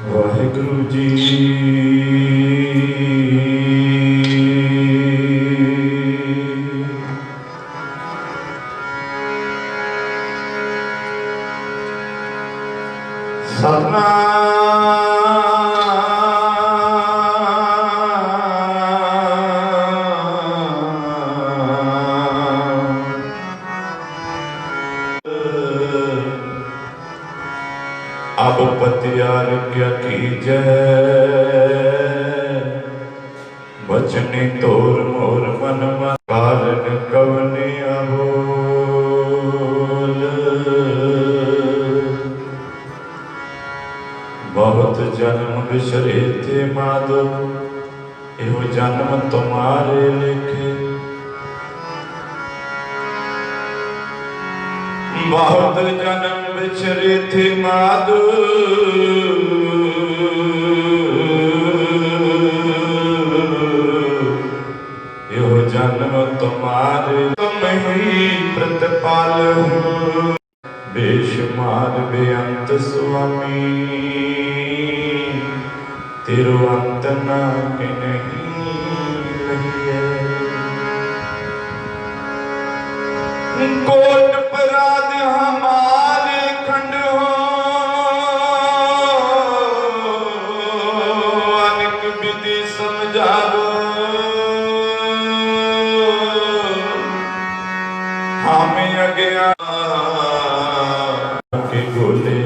वाहिगुरु जी अब पतियार क्या कीजै बचनी तोर मोर मन कारण कवने अबोल। बहुत जन्म बिसरे थे माधो एहो जन्म तुम्हारे लिखे। बहुत जन्म बिछरे थे माधो यो जन्म तुम्हारे तुम ही प्रतिपाल हो। बेशुमार बेअंत स्वामी तिरुअंत ना के नहीं लगिए। कोट पराध हमारे खंड हो अनेक विधि समझावो। हमें अज्ञान के गोले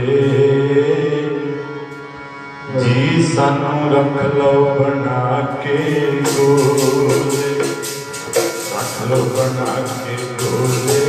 जी सानू रख लो बना के गोले, रख लो बना के गोले।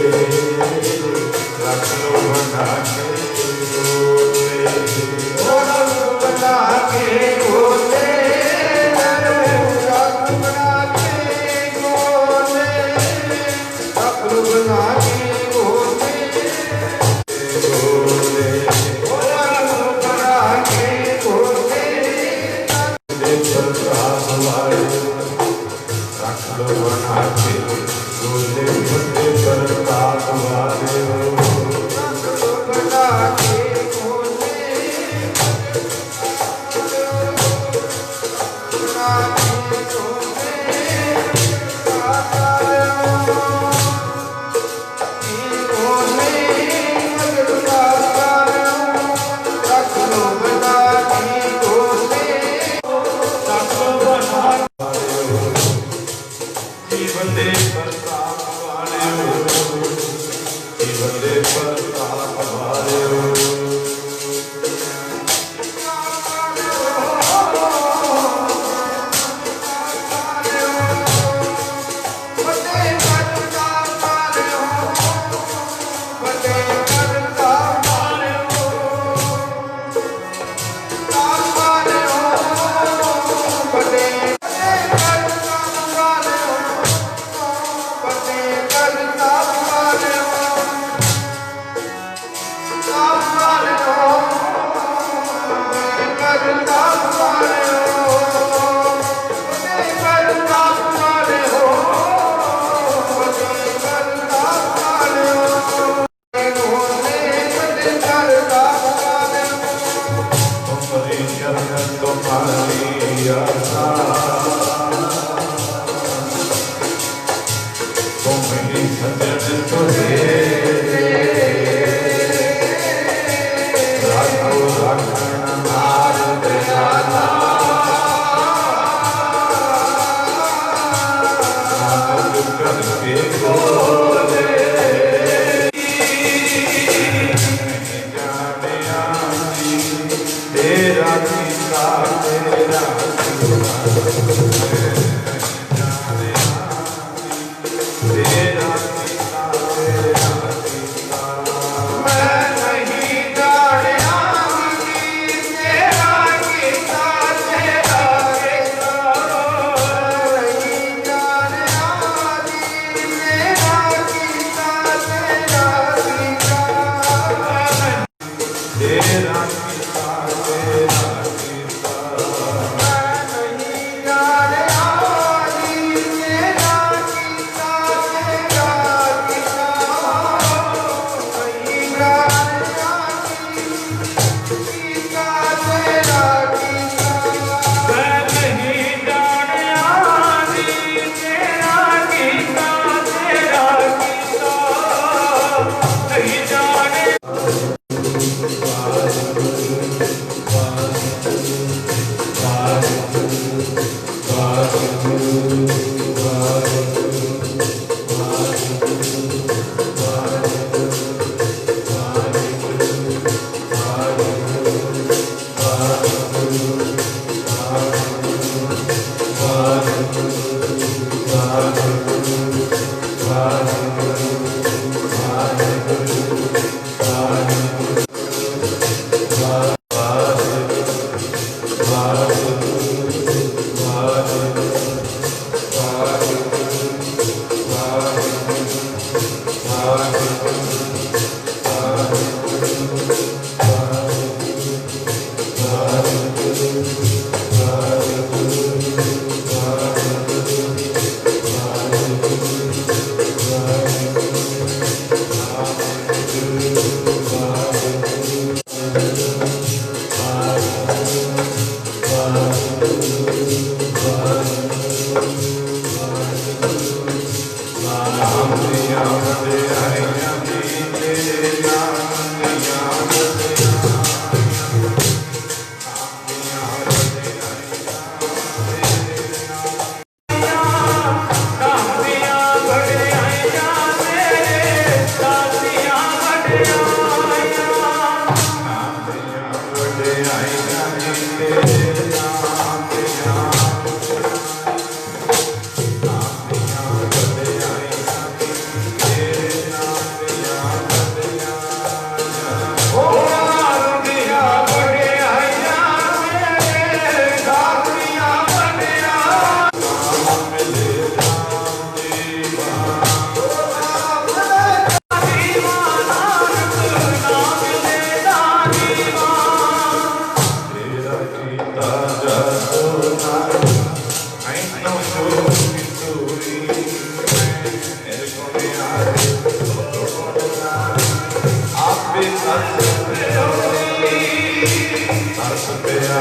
हर्ष पिया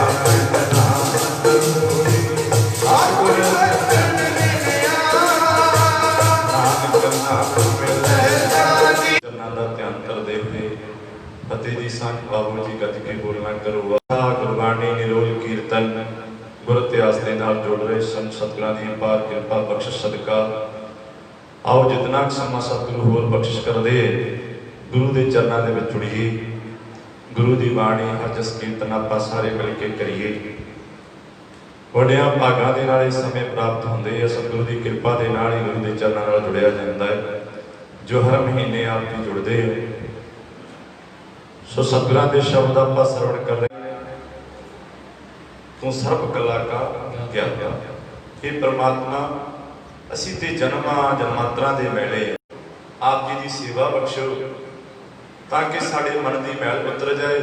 नाम फतेह जी सन बाबू जी गज के बोलना करो गुरबाणी निरोल कीर्तन गुर इतिहास के नाल जुड़ रहे सन सतगुरां दी पार कृपा बख्शिश सदका आओ जितना समा सतगुरु होर बख्शिश कर दे गुरु के चरणों के विच जुड़िए गुरु की बाणी हर जस कीर्तन आप सारे मिल के करिए वड्डियां भागां दे नाल समय प्राप्त होंदे है सतगुरु की कृपा के नाल ही गुरु के चरणों नाल जुड़िया जाता है जो हर महीने आप जी जुड़ते हो सो सतगुरां दे शब्द आप श्रवण कर रहे तू सर्व कला का ज्ञाता हे परमात्मा असी ते जन्मां जन्मांतरां दे मेले आप जी की सेवा बख्शो ताकि साडे मन की मैल उतर जाए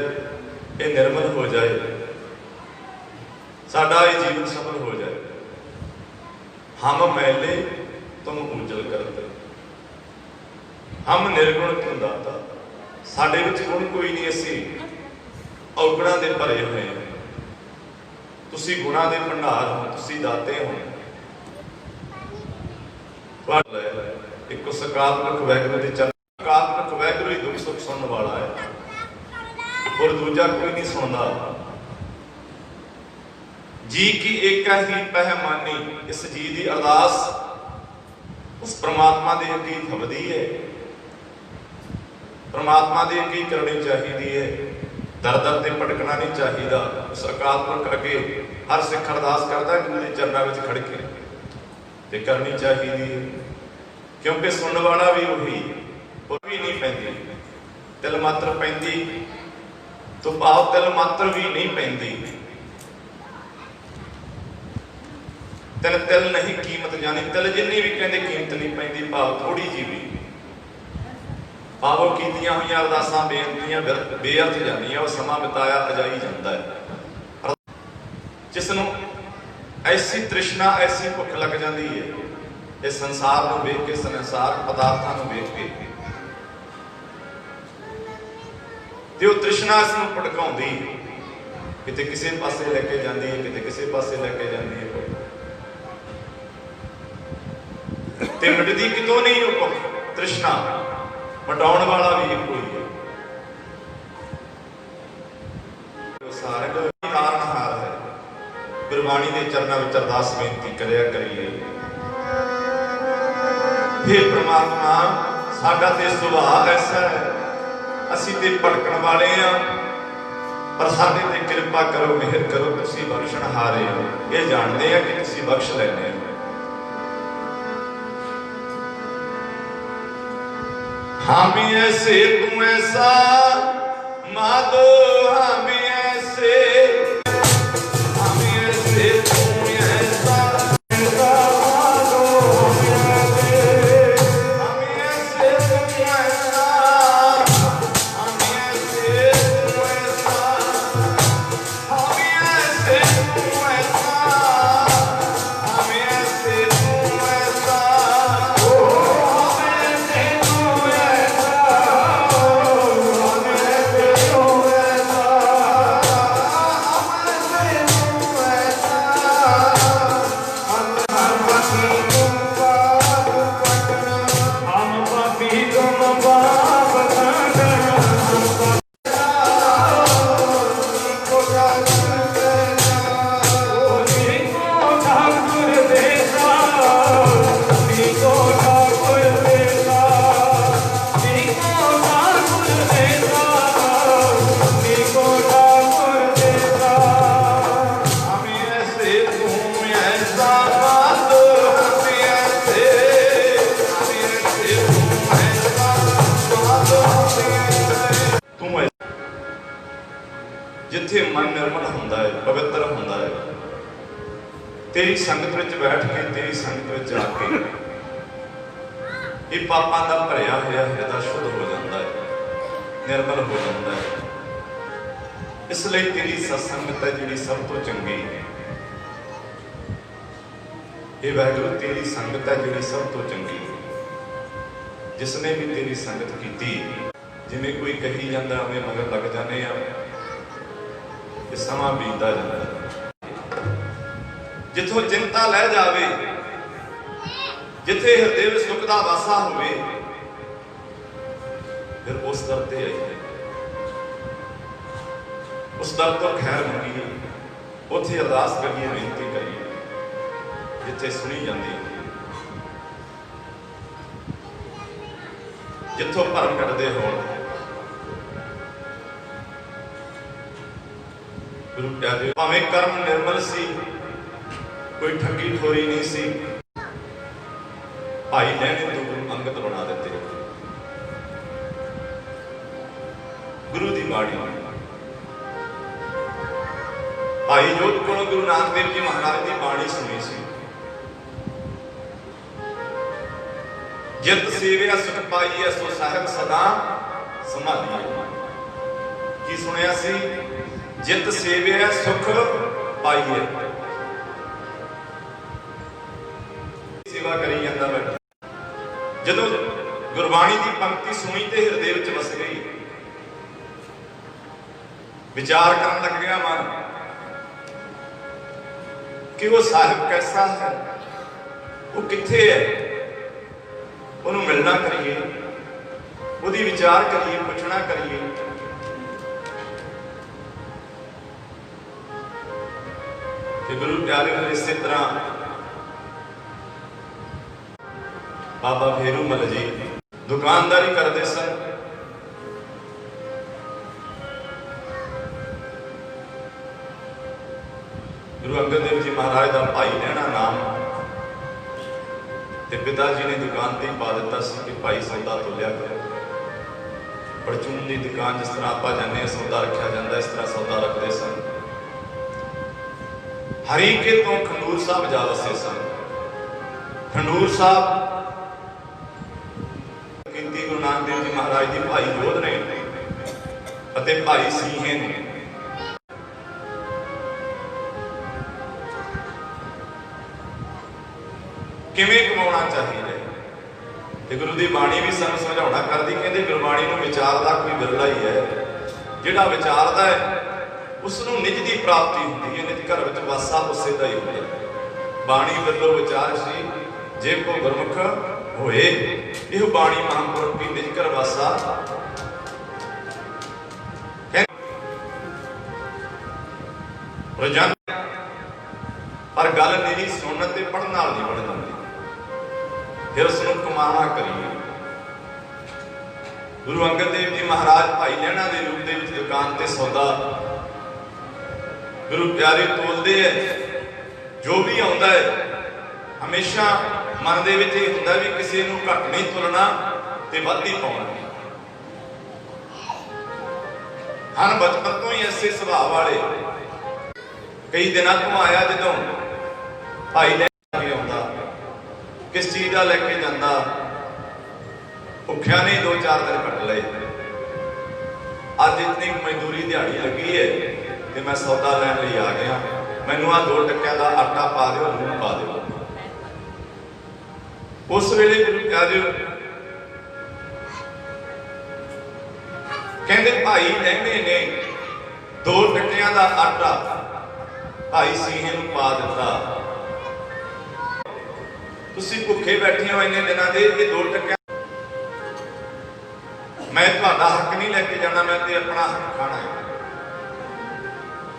ये निर्मल हो जाए साडा ये जीवन सफल हो जाए हम मैले तुम उजल करते हम निर्गुण तुम दाता साडे विच गुण कोई नहीं असी औगुणां दे भरे हुए हैं तुसी गुणां दे भंडार हो तुसी दाते हो एक सकारात्मक वैगुरु दे चरण सकारात्मक वैगुरु ही दुख सुख सुनने वाला है और दूजा कोई नहीं सुनता जी की एक ही पहमानी इस जी की अरदास उस परमात्मा दे अगे फबदी है परमात्मा दे अगे करनी चाहिए है दर दर से भटकना नहीं चाहिए उस अकाल पुरख अगे हर सिख अरदास करता गुरु के चरणों में खड़ के ते करनी चाहिए क्योंकि सुनने वाला भी वही और भी नहीं पैंदी तिल मात्र पैंदी तो भाव तिल मात्र भी नहीं पैंदी तिल तिल नहीं कीमत जानी तिल जिन्नी भी कहते कीमत नहीं पैंदी भाव थोड़ी जी भी भावों कीतियां हुई अरदासां बेनतियां बेअर्थ जानियां वो समा बिताया अजाई जाता है जिसनों ऐसी तृष्णा ऐसी भुख लग जाती है इस संसार को वेख के संसार पदार्थों को वेख के जो तृष्णा इसनों भड़काउंदी किते किसी पासे लेके जाती है किते किसी पासे लेके जाती है ते मिटदी कितों नहीं वो भुख तृष्णा मटाउण वाला भी कोई है सारे कारणहार है गुरबाणी के चरणों में अरदास बेनती करया करिए हे परमात्मा साडा ते सुभाव ऐसा है असी ते भटकण वाले हैं पर साडे ते कृपा करो मेहर करो तुसीं बख्शणहारे हो ये जानते हैं कि तुसीं बख्श लैने हो हम ऐसे तू ऐसा माधो हम ऐसे तू ऐसा माधो हम ऐसे तू ऐसा हम ऐसे तू ऐसा हम ऐसे तू ऐसा हम ऐसे तू ऐसा जिथे मन निर्मल होंदा है पवित्र होंदा है तेरी संगत विच बैठ के तेरी संगत विच आके ये पापां दा भरिया होया हृदय शुद्ध हो जाता है निर्मल हो जाता है इसलिए तेरी सत्संगत है जिहड़ी सब तो चंगी है ये वाहिगुरू तेरी संगत है जिहड़ी सब तो चंगी है जिसने भी तेरी संगत की जिमें कोई कही जाता उवें मगर लग जाने समा बीतता जाता। जिथों चिंता लै जावे, जिथे हृदय में सुख का वासा होवे, फिर उस दर ते आईए, उस दर तो खैर मंगीए, उत्थे अरदास करिए, बेनती करिए जिथे सुनी जाती, जिथों भरम कटदे हो। गुरु प्यारे भावें कर्म निर्मल सी, कोई ठगी ठोरी नहीं सी, भाई लैने तो गुरु अंगत बना देते। गुरु की बाणी भाई जोत को गुरु नानक देव जी महाराज की बाणी सुनी सी। जित सेविया सुख पाईए सो साहिब सदा संभालिए। की सुनिया सी? जित सेविया सुख पाईए, सेवा करी जाता बैठा। जदों गुरबाणी की पंक्ति सुनी तो हृदय में वस गई, विचार करन लग गया मन कि वो साहिब कैसा है, वो किथे है, उन्होंने मिलना करिए, उसकी विचार करिए, पुछना करिए। गुरु प्यारे इस तरह बाबा फेरूमल जी दुकानदारी करते सन। गुरु अंगद देव जी महाराज का भाई लैना नाम, ते पिता जी ने दुकान पर पा दिता सी कि भाई सौदा तोलिया करो। परचून की दुकान जिस तरह आप जाने सौदा रखा जाता, इस तरह सौदा रखते सन। हरीके तो खंडूर साहब जा वसे सन। खंडूर साहब कीती गुरु नानक देव जी महाराज की भाई जोध ने अते भाई सीहे ने। किवें कमाउणा चाहिए, गुरु की बाणी भी सानूं समझाउणा करदी, कहंदे गुरबाणी नूं विचारदा कोई बिरला ही है, जिहड़ा विचारदा है उसनूं निज की प्राप्ति होती है, निज घर विच वासा उसे दा ही होता है। बाणी बिरलो विचार सी जे को गुरमुख होए, यह बाणी महापुरुष की निज घर वासा। पर गल नहीं सुनने ते पढ़न नाल नहीं बन जाती, फिर उसनूं कमाना करिए। गुरु अंगद देव जी महाराज भाई लैना के रूप में दुकान से सौदा गुरु प्यारे तोलते है। जो भी आता है हमेशा मन के होंदा भी किसी को घट नहीं तुलना ते वध ही पाउणा। हन बचपन तो ही ऐसे सुभाव वाले। कई दिनों तो आया जो भाई लैके आता, किस चीज़ का लैके जाता, भुखिया नहीं 2-4 दिन कट लए। अज इतनी मजदूरी दिहाड़ी लगी है कि मैं सौदा लैन लई आ गया, मैनू आ 2 टक्कियां का आटा पा दो, लूण पा दो। उस वेले गुरु प्यारे कहते भाई लहंगे ने 2 टक्कियां का आटा भाई सीहे नूं पा दिता। तुसीं भुखे बैठे हो इन्ने दिनां दे, ये 2 टक्कियां मैं तुहाडा हक नहीं लैके जाना, मैं ते अपना हक खाना है।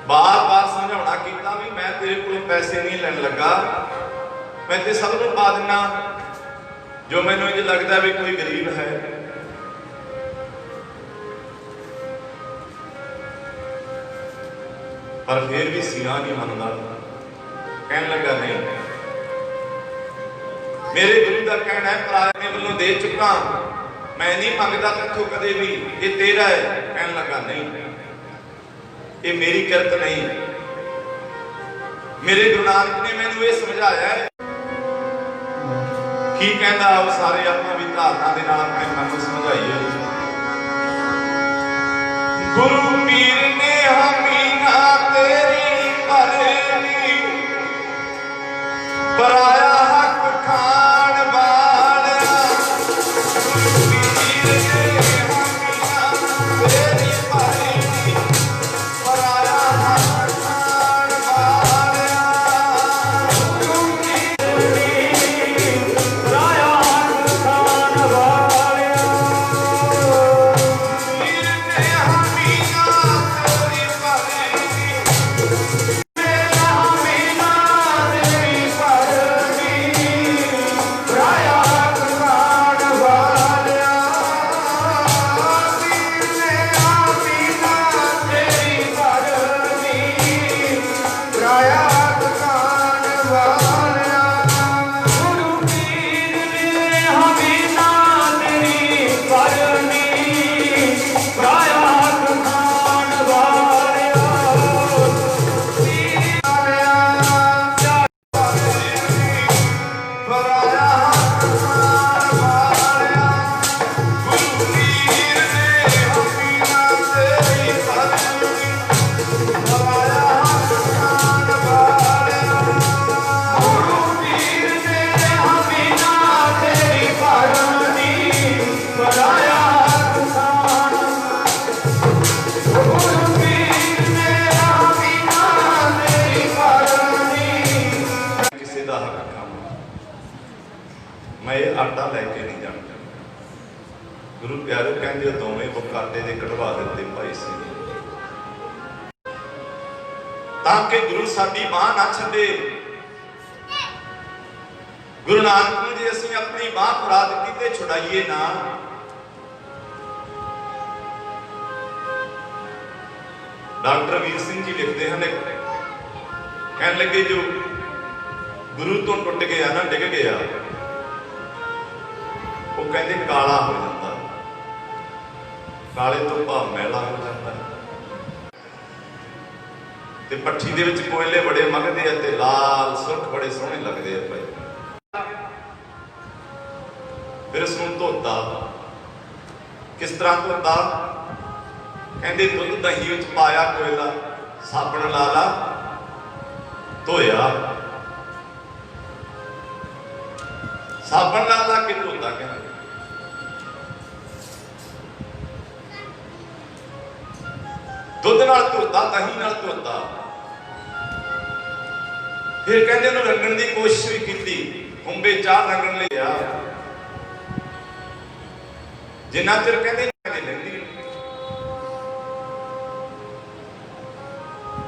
बार बार समझाउणा कीता भी मैं तेरे कोलों पैसे नहीं लैण लगा, मैं ते सब नूं पा दिना जो मैनूं इंज लगदा भी कोई गरीब है। पर फिर भी सीहा नहीं मनदा, कहन लगा नहीं, मेरे गुरु का कहना है पराए ने वालों दे चुका, मैं नहीं मंगता तैथों कदे भी, ये तेरा है। कहन लगा नहीं, ये मेरी किरत नहीं, मेरे गुरु नानक ने मैनूं ये समझाया है। की कहंदा आओ सारे आपां भी धारणा दे नाल अपने मन नूं समझाइए। गुरु पीर ने हमीना तेरी भरेली, पराया हक खान वाला। गुरु पीर ने हमीना गुरु प्यारे कहते दोवें बकाटे दे कढ़वा दिते भाई सी ताकि गुरु साडी बांह ना छड्डे। गुरु नानक नूं जे असीं अपनी बांह फड़ा दित्ती ते छुड़ाइए ना, डॉक्टर वीर सिंह जी लिखते हैं कह लगे जो गुरु तो टुट गया ना डिग गया वो कहते काला हो जाता, काले तो भाव मैला हो जाता ते पट्ठी दे विच कोयले बड़े मंगदे आ ते लाल सुर्ख बड़े सोहने लगदे आ भाई। फिर उसनूं धोता किस तरह धोता कहते दुध दही विच पाया कोयला साबण ला ला धोया, साबण ला ला के धोता कहते दुध नाल धोता दही नाल धोता। फिर कहते रंगण की कोशिश भी की, कुंबे चाह रंगण लिया जिन्ना चिर कहते लंघी।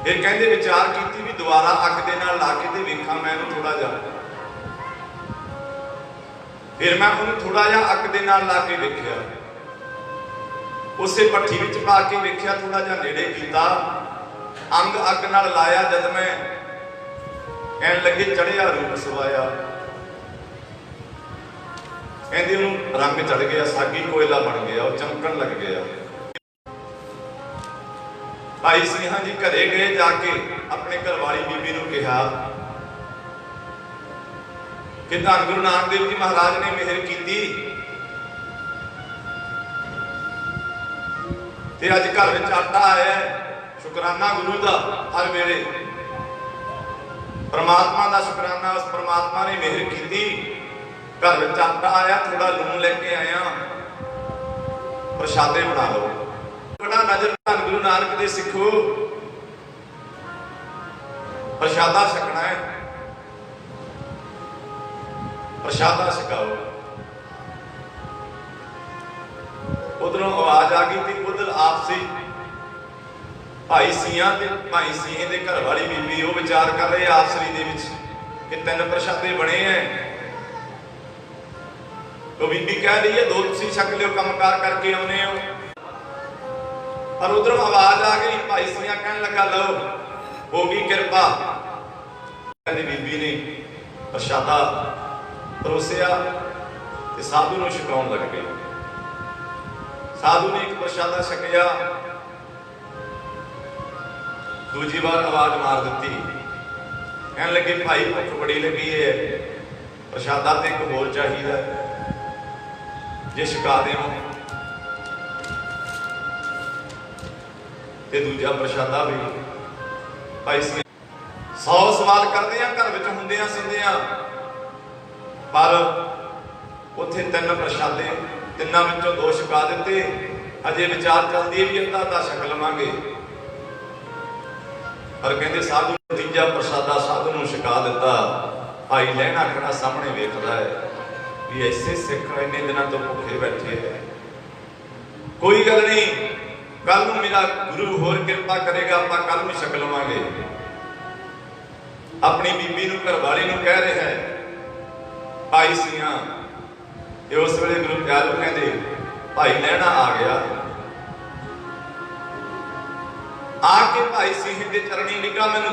फिर कहते विचार की भी दोबारा अग दे नाल ला के वेखा मैं थोड़ा जा, फिर मैं उन्हें थोड़ा जा अग दे नाल ला के वेख्या, उसे भट्ठी विच पा के वेख्या, थोड़ा जा नेड़े कीता, अंग अग नाल लाया, जद मैं कहन लगे चढ़िया रूप सवाया, कहंदे उन्हें रंग चढ़ गया, सागी कोयला बन गया, वो चमकन लग गया। भाई सिंह जी घरे गए, जाके अपने घरवाली बीबी नूं कहा कि धन गुरु नानक देव जी महाराज ने मेहर की ते अज घर विच आटा आया, शुकराना गुरु का हर वेले, परमात्मा का शुकराना, उस परमात्मा ने मेहर की, घर विच आटा आया, थोड़ा लून लेके आया, प्रशादे बना लो। बड़ा नजर धन गुरु नानक दे सिखो, प्रशादा छकना है, प्रशादा छकाओ। उधरों आवाज आ गई थी, उधर आपसी भाई सियां ते भाई सिंह दे घर वाली बीबी वो विचार कर रहे आपसरी दे विच कि 3 प्रशादे बने हैं। तो बीबी कह रही है 2 तुसीं छक लियो, कामकार करके आउणे हो। पर उधरों आवाज आ गई, भाई सिंह कहन लगा लो हो गई कृपा। कहती बीबी ने प्रशादा परोसिया ते साधु नूं छकाउण लग गई। साधु ने एक प्रशादा छकिया, दूजी बार आवाज मार दी, कहन लगे भाई भुख बड़ी लगी है, प्रशादा तो एक होर चाहिए, जे छका देव ते दूजा प्रशादा भी। भाई 100 सवाल करते हैं घर विच हुंदियां सुनदियां, पर उत्थे 3 प्रशादे, 3 विचों 2 छका दिते। अजे विचार चलती है भी अद्धा छक लवांगे, पर कहते साधु तीजा प्रशादा साधु नूं छका दिता। भाई लहना खड़ा सामने वेखदा है भी ऐसे सिख इन्ने दिनों तो भुखे बैठे है, कोई गल नहीं, कल नूं मेरा गुरु होर कृपा करेगा, आपां कल नूं छक लवांगे। अपनी बीबी नूं घरवाली नूं कह रहा है भाई सियां। उस वेले गुरु प्यारे कहते भाई लहना आ गया, आके भाई सिंह के चरणी निगाह मैनूं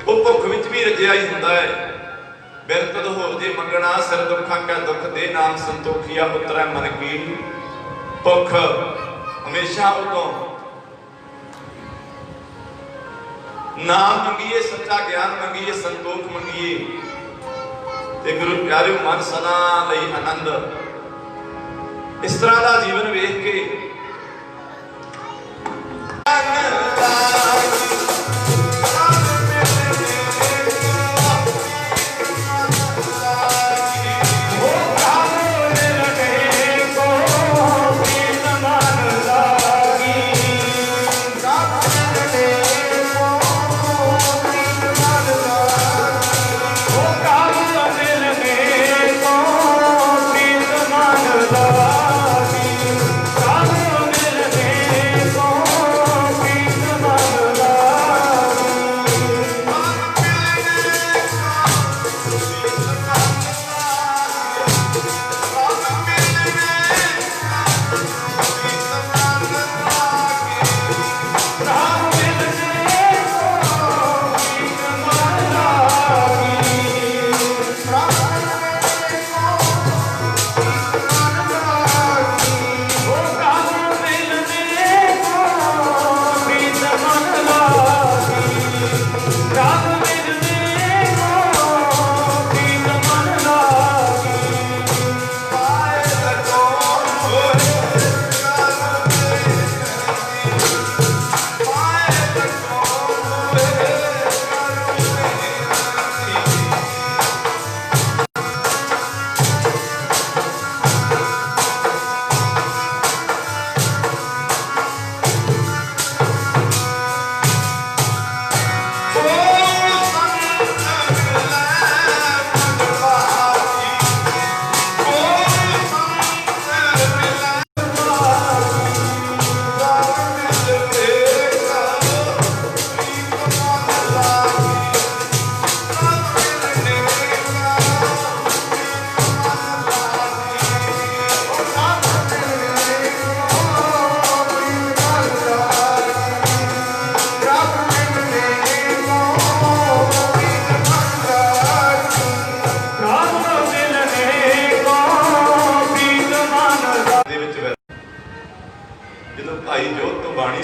भुख विच भी रजिया ही हुंदा है। बिरतद होर जे मंगना सिर दुखां का दुख दे, नाम संतोखिया उतरै मन की भुख। हमेशा उतों नाम मंगीए, सच्चा ज्ञान मंगीए, संतोख मंगीए, ते गुरु प्यारे मन सदा लई आनंद। इस तरह का जीवन वेख के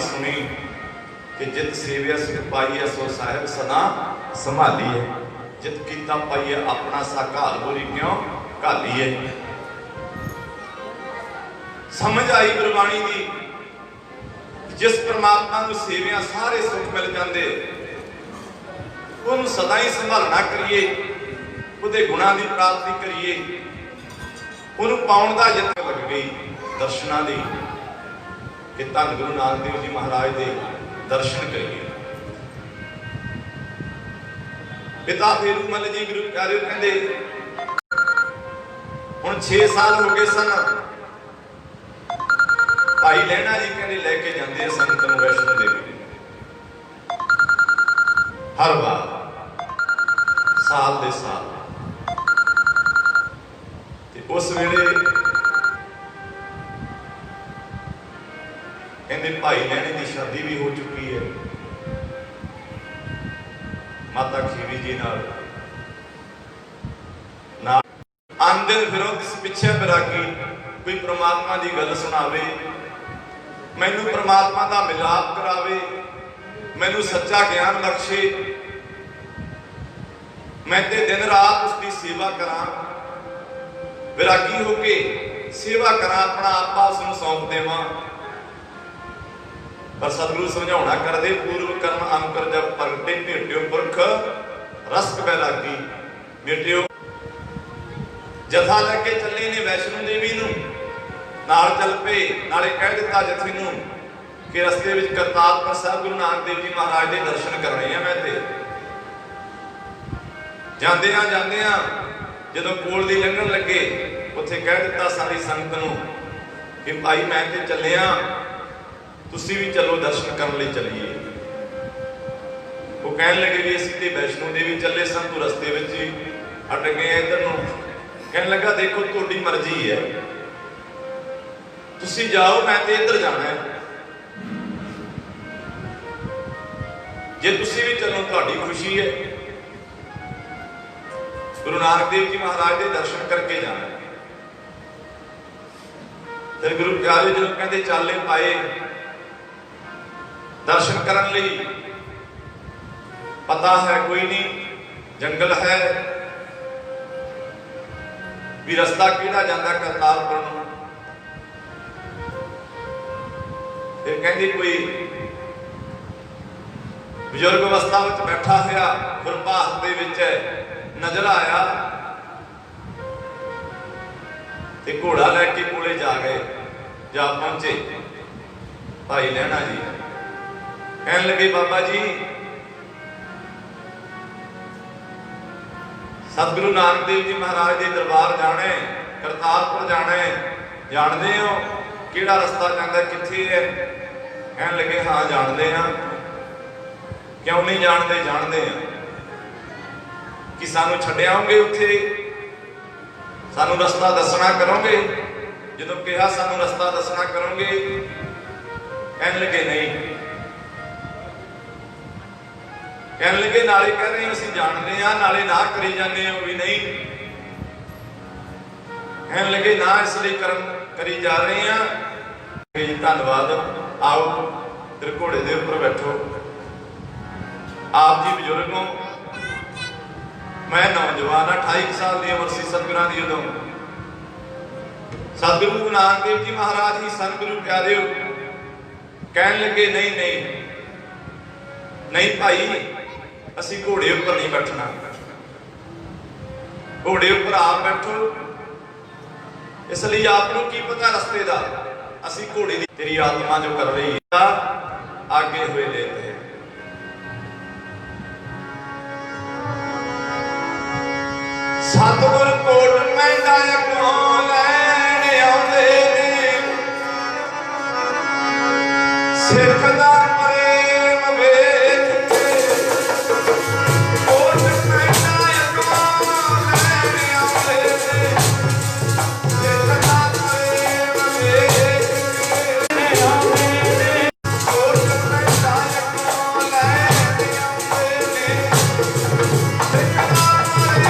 सुनी कि जित सेविया सिख पाई सो साहिब सना संभाली है, जित कीता पाई अपना सा घाल बुरी क्यों घाली है। समझ आई गुरबाणी की, जिस परमात्मा को सेविया सारे सुख मिल जाते उन्होंने सदा ही संभालना करिए, उहदे गुणां की प्राप्ति करिए, उन्होंने पाउण का यत्न लग गई दर्शनां दी कि धन गुरु नानक देव जी महाराज के दर्शन करिए। पिता फेरूमल जी गुरु प्यारे कहते हुण 6 साल हो गए सन, भाई लहणा जी कहते लैके जाते संगत नूं वैष्णो देवी हर बार साल दे साल। उस वेले कहते भाई लहणे की शादी भी हो चुकी है माता खीवी जी नाल। आंदे फिर किस पिछे बैरागी कोई परमात्मा की गल सुनावे, मैनू परमात्मा का मिलाप करावे, मैनू सच्चा ज्ञान बख्शे, मैं ते दिन रात उसकी सेवा करा, विरागी होके सेवा करा, अपना आपा उसनूं सौंप देवां। पर सतगुरु समझाउणा करदे पूर्व कर्म अंकर जब प्रगटे भेटियो पुरख रसक बैरागी भेटियो। जथा लगे चले ने वैष्णो देवी नूं, नाल चल पे, नाले कह दिता जथे नूं कि रस्ते विच करतारपुर साहिब गुरु नानक देव जी महाराज के दर्शन करने हैं। मैं ते जांदियां जदों कोल दी लंघण लगे उत्थे कह दिता सारी संगत नूं कि भाई मैं ते चलिया, तुसी भी चलो दर्शन करने लई चलीए। वो कहन लगे भी असीं ते वैष्णो देवी चले सन, तू रस्ते विच ही हट गए इधर नूं। कहन लगा देखो तुहाडी मर्जी है, तुसी जाओ, मैं ते इधर जाना है, जे तुसी भी चलो तुहाडी खुशी है। गुरु नानक देव जी महाराज के दर्शन करके जाना। फिर गुरु प्यारे जो कहते चाले पाए दर्शन करने लई, पता है कोई नहीं जंगल है भी रस्ता किहड़ा जांदा करतारपुर नूं। फिर कहते कोई बुजुर्ग अवस्था में बैठा हुआ गुरबास दे विच नजर आया ते घोड़ा लैके कोले जा गए, जा पहुंचे भाई लहणा जी। कहन लगे बाबा जी सतगुरु नानक देव जी महाराज के दरबार जाना है, करतारपुर जाना है, जानते हो किहड़ा रस्ता जांदा कित्थे है? कहन लगे हाँ जानते हैं। क्यों नहीं जानते? जानते हैं कि सानू छड्याओगे उत्थे, सानू रस्ता दसना करोगे? जदों कहा सानू रस्ता दसना करोगे, कहन लगे नहीं। कहन लगे नाले कह रहे असीं जानते हैं, नाले ना करी जाते हो भी नहीं। कहन लगे ना इसलिए कर्म करी जा रहे हैं। जी धन्नवाद, आओ तेरे घोड़े के उपर बैठो। आप जी बुजुर्ग हो, मैं नौजवान 28 साल की उम्र सी सतगुरां दी। उदों सतगुरु गुरु नानक देव जी महाराज ही सन गुरु प्यारे। कहन लगे नहीं नहीं नहीं भाई, असी घोड़े उपर नहीं बैठना, घोड़े उपर आप बैठो। इसलिए आपको की पता रस्ते का, असी घोड़े की तेरी आत्मा जो कर रही है आगे हुए लेते हैं। सतगुर कोट मैंडा अगों लैण आउंदे ने, सिख दा प्रेम वेख के कोट मैंडा अगों लैण आउंदे ने, सिख दा प्रेम वेख के आउंदे ने, कोट मैंडा अगों लैण आउंदे ने, सिख दा प्रेम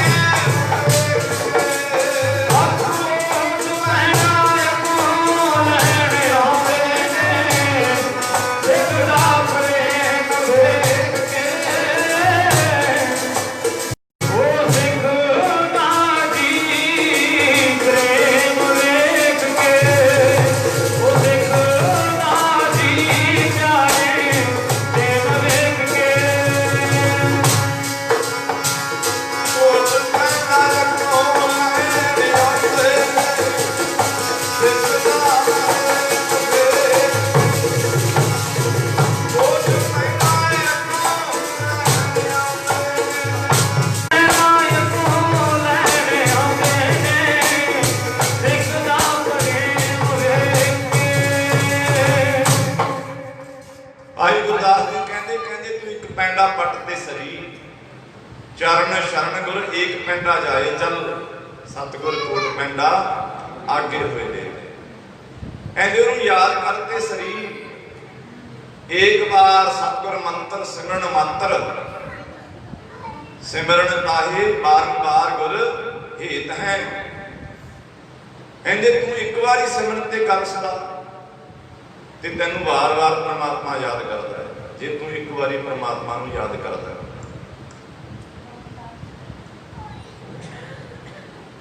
शरण शरण गुर एक पिंडा जाए चल, सतगुर कोट पिंडा आगे हुए दे। कहते उन्होंने याद करते सरी, एक बार सतगुर मंत्र सिमरन मंत्र, सिमरन ताहे बारंबार गुर हेत है। कहते तू एक बार सिमरन ते कर सदा ते तेनू वार वार परमात्मा याद करता है। जे तू एक बार परमात्मा नू याद करता है,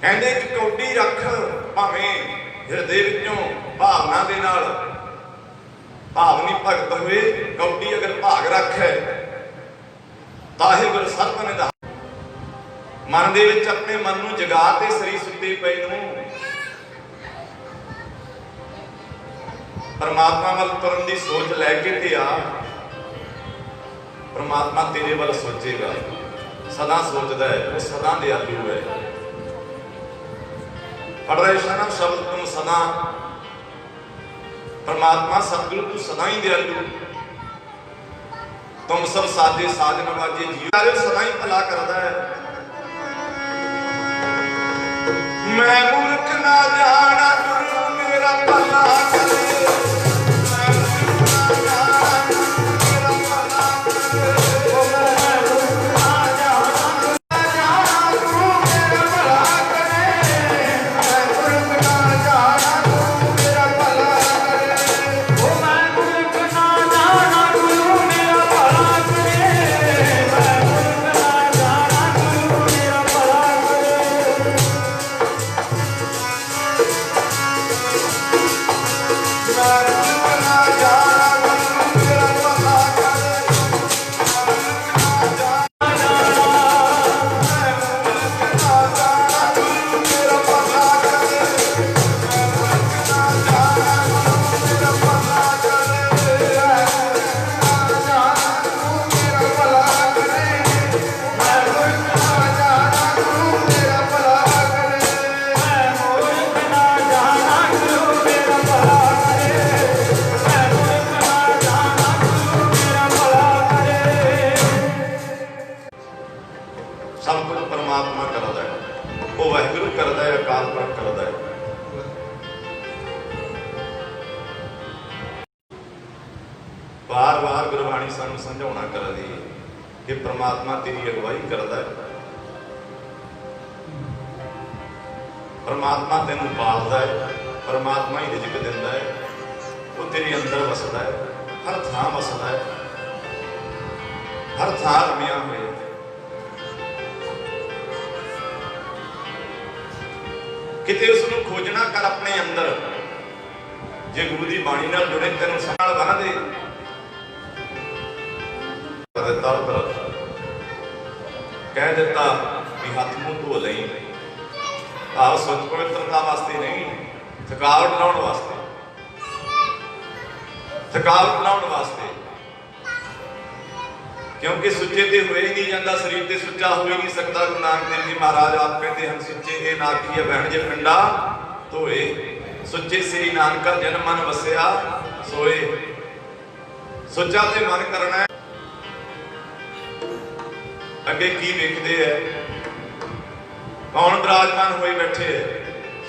कहते कि कौडी रख भावें हिरदे विचों भावना दे नाल, भावनी भगत हुए कौडी अगर भाग रख है ताहे गुर सर्प निधान। मन दे विच अपने मन नू जगा ते सरी सुते पए नू परमात्मा वाल तुरन दी सोच लैके ते आ। परमात्मा तेरे वाल सोचेगा, सदा सोचदा है, वो सदा दयालु है। पढ़ रहे शरण शब्द तुम सदा, परमात्मा सतगुरु तू सदा ही दयालु। तुम सब साजे साज नवाजे जीव सदा ही भला करता है। मैं मूर्ख ना जाना गुरु मेरा भला करे, बार बार गुरबाणी सानू समझाउणा करदी कि परमात्मा तेरी अगवाई करदा है। परमात्मा तेनू पालदा है, परमात्मा ही रिजक दिंदा है, वो तेरे अंदर वसदा है, हर थां वसदा है, हर थां रमिया होए। किते उसनू खोजना कर अपने अंदर, जे गुरु दी बाणी नाल जुड़े तेनू संभाल बना दे। कह दिता कि हाथ मुंह धो लई, आप स्वच्छ पवित्रता वास्ते नहीं, थकावट लाउण वास्ते, थकावट लाउण वास्ते। क्योंकि सुच्चे ते होए ही नहीं जाता, शरीर ते सुच्चा हो ही नहीं सकता। गुरु नानक देव जी महाराज आप कहते हैं सुच्चे ये ना आखिए बहन जे पिंडा धोए, सुच्चे श्री नानका जन मन वसिया सोए। सुच्चा ते मन करना है। अगे की वेखदे है, कौन विराजमान होए बैठे है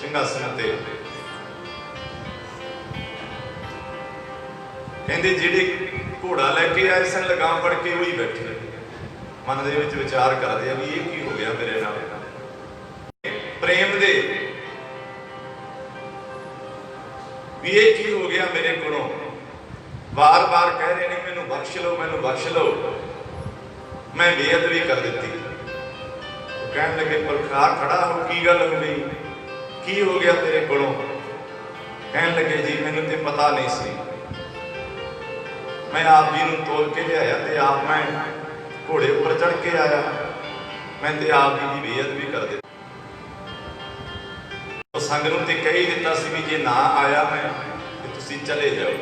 सिंघासन ते। कहंदे जिहड़े घोड़ा लैके आए सन लगाम फड़ के वही बैठे। मन दे विच विचार करदे आ भी ये की हो गया मेरे नाल। प्रेम दे भी ये की हो गया मेरे कोलों। बार बार कह रहे ने मैनू बख्श लो, मैनू बख्श लो। मैं बेअदबी कर दी। कहने लगे पुरखा खड़ा हो, की गल हो गई, की हो गया तेरे कोलों। कहने लगे जी मैनू तो पता नहीं सी, मैं आप जी नूं तोल के लिया ते आप मैं घोड़े उपर चढ़ के आया, मैं ते आप जी की बेअदबी कर दी। तो संग नूं ते कह ही दिता सी भी जे ना आया मैं ते तुसीं चले जाओ।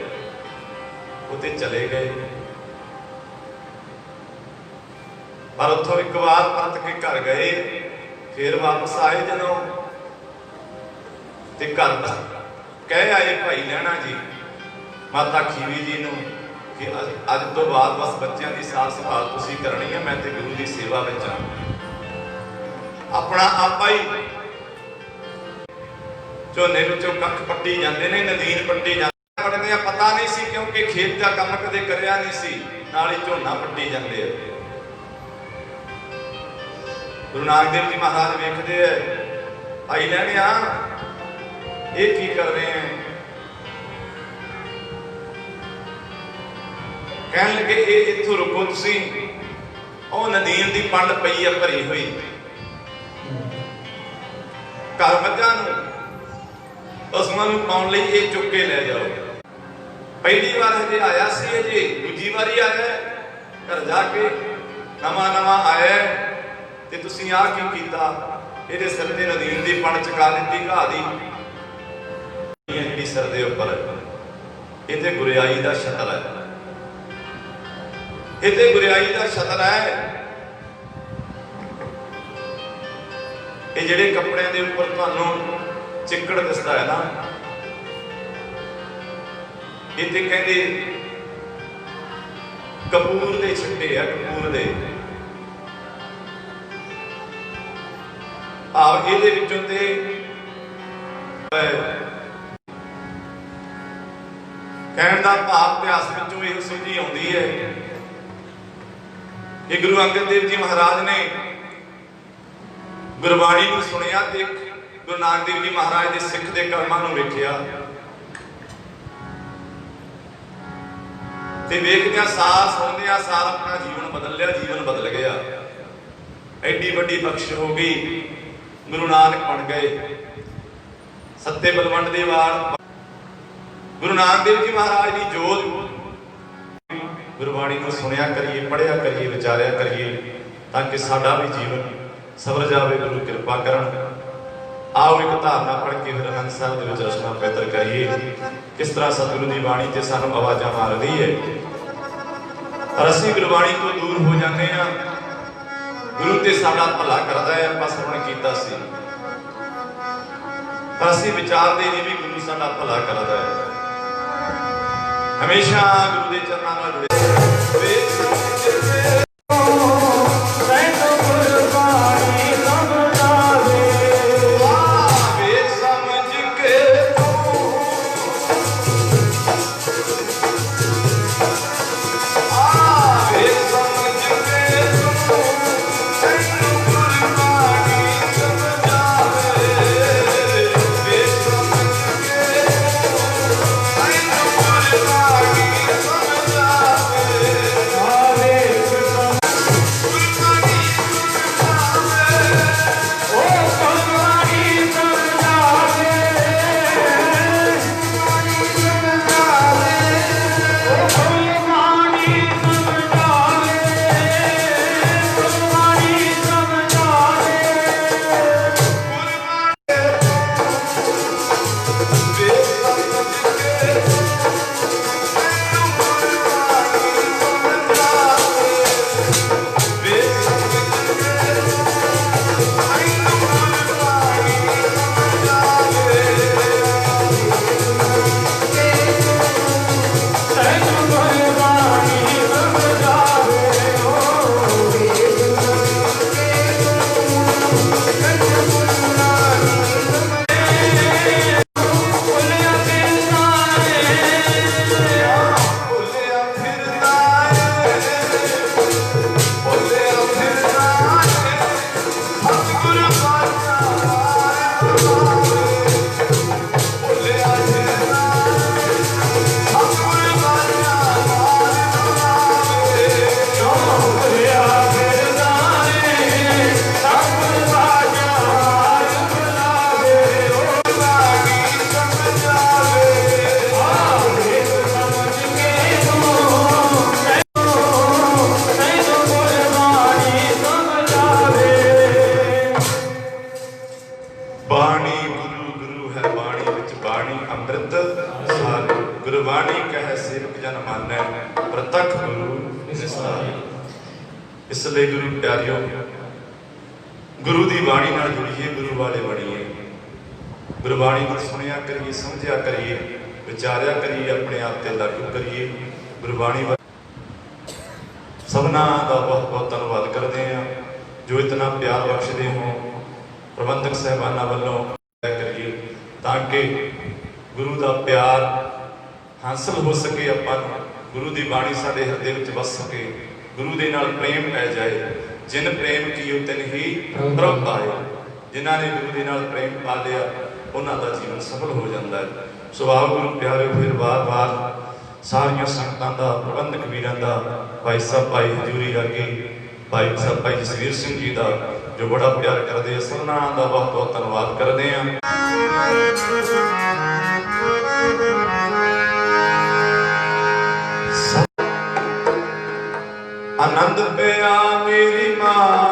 वो ते चले गए। पर उतों एक बार परत के घर गए, फिर वापस आए जदों ते घर कह आए भाई लैणा जी माता खीवी जी नूं कि अज तो बाद बस बच्चों की सार संभाल तुसीं करनी है, मैं ते गुरु की सेवा विच हां। अपना आपा ही झोने विचों कख पट्टी जाते ने, नदीन पट्टी जाते पढ़ने पता नहीं सी, क्योंकि खेत का काम कदे करिया नहीं सी, नाल ही झोना पट्टी जाते। गुरु नानक देव जी महाराज वेखते है, भाई लैनिया ये की कर रहे हैं, कहन लगे ये इत्थों रुको तुसी, ओ नदीन दी पंड पई है भरी हुई, घर मझां नूं पशुआं नूं पाउण लई ये चुक के ले जाओ। पहली बार हजे आया सी जी, दूजी बारी आया घर जाके नवा नवा आया ते तुसीं आ की कीता, ਇਹਦੇ ਸਿਰ ਤੇ ਨਦੀਨ ਦੀ ਪਣ ਚਕਾ ਦਿੱਤੀ ਘਾਹ ਦੀ ਜਿਹੜੀ ਸਿਰ ਦੇ ਉੱਪਰ, ਇਹ ਤੇ ਗੁਰਿਆਈ ਦਾ ਸ਼ਤਰ ਹੈ, ਇਹ ਤੇ ਗੁਰਿਆਈ ਦਾ ਸ਼ਤਰ ਹੈ। ਇਹ ਜਿਹੜੇ ਕੱਪੜਿਆਂ ਦੇ ਉੱਪਰ ਤੁਹਾਨੂੰ ਚਿੱਕੜ ਦਿਸਦਾ ਹੈ ਨਾ, ਇਹ ਤੇ ਕਹਿੰਦੇ ਕਪੂਰ ਦੇ ਛਿੱਟੇ ਆ, ਕਪੂਰ ਦੇ ਆਪ ਇਹਦੇ ਵਿੱਚੋਂ ਤੇ ਕਹਿਣ ਦਾ ਭਾਵ ਇਤਿਹਾਸ ਵਿੱਚੋਂ ਇਹ ਸੋਝੀ ਆਉਂਦੀ ਹੈ ਕਿ ਗੁਰੂ ਅੰਗਦ ਦੇਵ ਜੀ ਮਹਾਰਾਜ ਨੇ ਗੁਰਬਾਣੀ ਨੂੰ ਸੁਣਿਆ ਤੇ ਗੁਰੂ ਨਾਨਕ ਦੇਵ ਜੀ ਮਹਾਰਾਜ ਦੇ ਸਿੱਖ ਦੇ ਕਰਮਾਂ ਨੂੰ ਵੇਖਿਆ ਤੇ ਵੇਖਦਿਆਂ ਸਾਰ ਸੁਣਦਿਆਂ ਸਾਰ ਆਪਣਾ ਜੀਵਨ ਬਦਲ ਲਿਆ, ਜੀਵਨ ਬਦਲ ਗਿਆ। ਐਡੀ ਵੱਡੀ ਬਖਸ਼ ਹੋ ਗਈ, गुरु नानक बन गए, सत्ते बलवंड दे वार। गुरु नानक देव जी महाराज की जोत गुरबाणी को सुनिया करिए, पढ़िया करिए, विचारिया करिए, ताकि साडा भी जीवन सवर जाए। गुरु कृपा करन। आओ एक धारणा पढ़ के फिर आनंद साहब दे विच रचना पवित्र करिए, किस तरह सतगुरु की बाणी ते सानू आवाज़ां मार रही है, पर असीं गुरबाणी तो दूर हो जाते हैं। गुरु ते साडा भला करदा है, बस हुण कीता सी, पर असीं विचारदे नहीं भी गुरु साडा भला करदा है। हमेशा गुरु दे चरनां नाल जुड़े इसलिए गुरु प्यारियों गुरु की बाणी नाल जुड़िए, गुरु वाले बनिए, गुरबाणी को सुनिया करिए, समझिया करिए, विचारिया करिए, अपने आप से लागू करिए। गुरबाणी सबना का बहुत बहुत धन्यवाद करते हैं जो इतना प्यार बख्शते हो। प्रबंधक साहबाना वालों करिए ताकि गुरु का प्यार हासिल हो सके, आपां गुरु की बाणी साडे हृदय विच वस सके, गुरु दे नाल प्रेम पै जाए। जिन प्रेम कियो तिन ही प्रभ पाए। जिन्हां ने गुरु दे नाल प्रेम पा लिया उन्हां दा जीवन सफल हो जाता है। सो आओ गुरु प्यारे फिर बार बार सारिया संगतां दा, प्रबंधक वीरां दा, भाई साहब भाई हजूरी रागी, भाई साहब भाई जसवीर सिंह जी का जो बड़ा प्यार करते हैं, सबना का बहुत बहुत धन्यवाद करते हैं। आनंद पिया मेरी मां